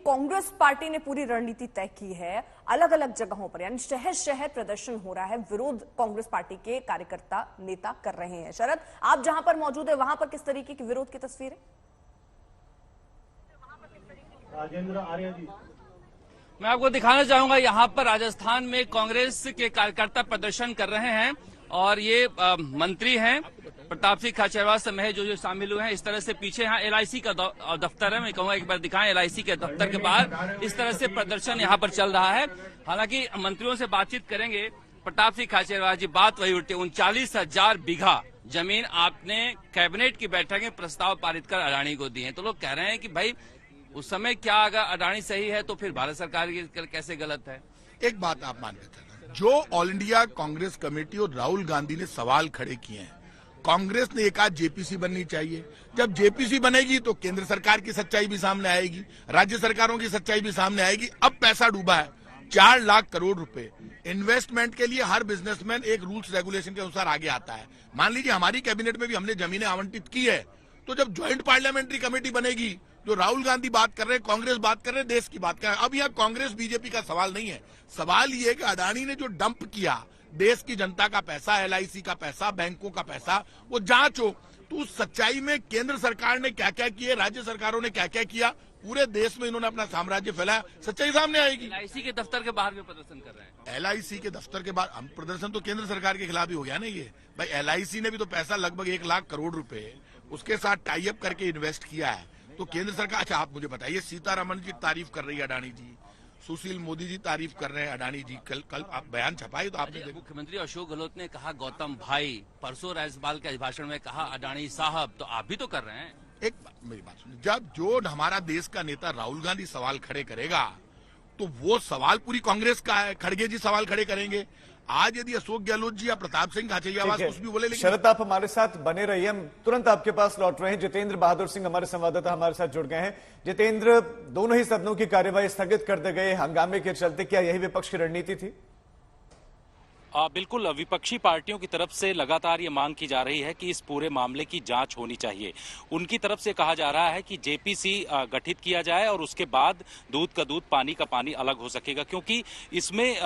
Congress party ने पूरी रणनीति तय की है, अलग अलग जगहों पर यानी शहर शहर प्रदर्शन हो रहा है, विरोध कांग्रेस पार्टी के कार्यकर्ता नेता कर रहे हैं। शरद, आप जहां पर मौजूद है वहां पर किस तरीके की विरोध की तस्वीर है? राजेंद्र आर्य जी, मैं आपको दिखाना चाहूंगा, यहाँ पर राजस्थान में कांग्रेस के कार्यकर्ता प्रदर्शन कर रहे हैं और ये मंत्री हैं प्रताप सिंह खाचरियावास समेत जो शामिल हुए हैं। इस तरह से पीछे यहाँ LIC का दफ्तर है, मैं कहूंगा एक बार दिखाएं। LIC के दफ्तर के बाहर इस तरह से प्रदर्शन यहाँ पर चल रहा है। हालांकि मंत्रियों से बातचीत करेंगे। प्रताप सिंह खाचरियावास जी, बात वही उठती है, 39,000 बीघा जमीन आपने कैबिनेट की बैठक में प्रस्ताव पारित कर अडानी को दिए हैं। तो लोग कह रहे हैं कि भाई उस समय क्या अगर अडानी सही है तो फिर भारत सरकार की कैसे गलत है? एक बात आप मान के चलना, जो ऑल इंडिया कांग्रेस कमेटी और राहुल गांधी ने सवाल खड़े किए हैं, कांग्रेस ने एक आध JPC बननी चाहिए। जब JPC बनेगी तो केंद्र सरकार की सच्चाई भी सामने आएगी, राज्य सरकारों की सच्चाई भी सामने आएगी। अब पैसा डूबा है, 4 लाख करोड़ रुपए इन्वेस्टमेंट के लिए। हर बिजनेसमैन एक रूल्स रेगुलेशन के अनुसार आगे आता है। मान लीजिए हमारी कैबिनेट में भी हमने जमीनें आवंटित की है, तो जब ज्वाइंट पार्लियामेंट्री कमेटी बनेगी, जो राहुल गांधी बात कर रहे हैं, कांग्रेस बात कर रहे हैं, देश की बात कर रहे हैं। अब यहाँ कांग्रेस BJP का सवाल नहीं है, सवाल ये है कि अडानी ने जो डंप किया देश की जनता का पैसा, LIC का पैसा, बैंकों का पैसा, वो जांच हो। तो उस सच्चाई में केंद्र सरकार ने क्या क्या किए, राज्य सरकारों ने क्या क्या किया, पूरे देश में इन्होंने अपना साम्राज्य फैलाया, सच्चाई सामने आएगी। LIC के दफ्तर के बाहर भी प्रदर्शन कर रहे हैं। LIC के दफ्तर के बाहर हम प्रदर्शन तो केंद्र सरकार के खिलाफ ही हो गया ना ये। भाई LIC ने भी तो पैसा लगभग 1 लाख करोड़ रुपए उसके साथ टाई अप करके इन्वेस्ट किया है। तो केंद्र सरकार, अच्छा आप मुझे बताइए, सीतारमण जी तारीफ कर रही है अडानी जी, सुशील मोदी जी तारीफ कर रहे हैं अडानी जी। कल आप बयान छपाए तो आपने मुख्यमंत्री अशोक गहलोत ने कहा गौतम भाई, परसों राज्यपाल के भाषण में कहा अडानी साहब, तो आप भी तो कर रहे हैं। एक मेरी बात सुनिए, जब जो हमारा देश का नेता राहुल गांधी सवाल खड़े करेगा तो वो सवाल पूरी कांग्रेस का है, खड़गे जी सवाल खड़े करेंगे। आज यदि अशोक गहलोत जी या प्रताप सिंह खाचरियावास कुछ भी बोले, लेकिन शरद आप हमारे साथ बने रहिए, हम तुरंत आपके पास लौट रहे हैं। जितेंद्र बहादुर सिंह हमारे संवाददाता हमारे साथ जुड़ गए हैं। जितेंद्र, दोनों ही सदनों की कार्यवाही स्थगित कर दी गई हंगामे के चलते, क्या यही विपक्ष की रणनीति थी? बिल्कुल, विपक्षी पार्टियों की तरफ से लगातार ये मांग की जा रही है कि इस पूरे मामले की जांच होनी चाहिए। उनकी तरफ से कहा जा रहा है कि JPC गठित किया जाए और उसके बाद दूध का दूध पानी का पानी अलग हो सकेगा, क्योंकि इसमें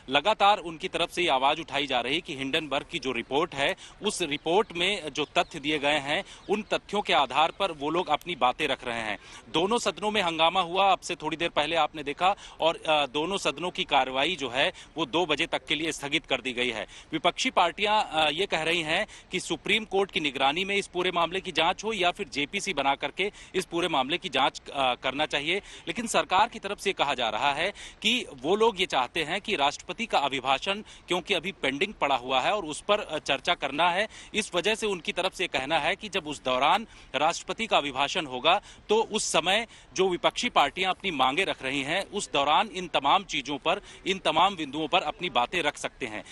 लगातार उनकी तरफ से ये आवाज उठाई जा रही है कि हिंडनबर्ग की जो रिपोर्ट है, उस रिपोर्ट में जो तथ्य दिए गए हैं, उन तथ्यों के आधार पर वो लोग अपनी बातें रख रहे हैं। दोनों सदनों में हंगामा हुआ, अब से थोड़ी देर पहले आपने देखा, और दोनों सदनों की कार्रवाई जो है वो 2 बजे तक के लिए स्थगित कर दी गई है। विपक्षी पार्टियां ये कह रही हैं कि सुप्रीम कोर्ट की निगरानी में इस पूरे मामले की जांच हो या फिर JPC बना करके इस पूरे मामले की जांच करना चाहिए। लेकिन सरकार की तरफ से कहा जा रहा है कि वो लोग ये चाहते हैं कि राष्ट्रपति का अभिभाषण, क्योंकि अभी पेंडिंग पड़ा हुआ है और उस पर चर्चा करना है, इस वजह से उनकी तरफ से कहना है कि जब उस दौरान राष्ट्रपति का अभिभाषण होगा तो उस समय जो विपक्षी पार्टियां अपनी मांगे रख रही हैं, उस दौरान इन तमाम चीजों पर, इन तमाम बिंदुओं पर अपनी बातें रख सकते हैं।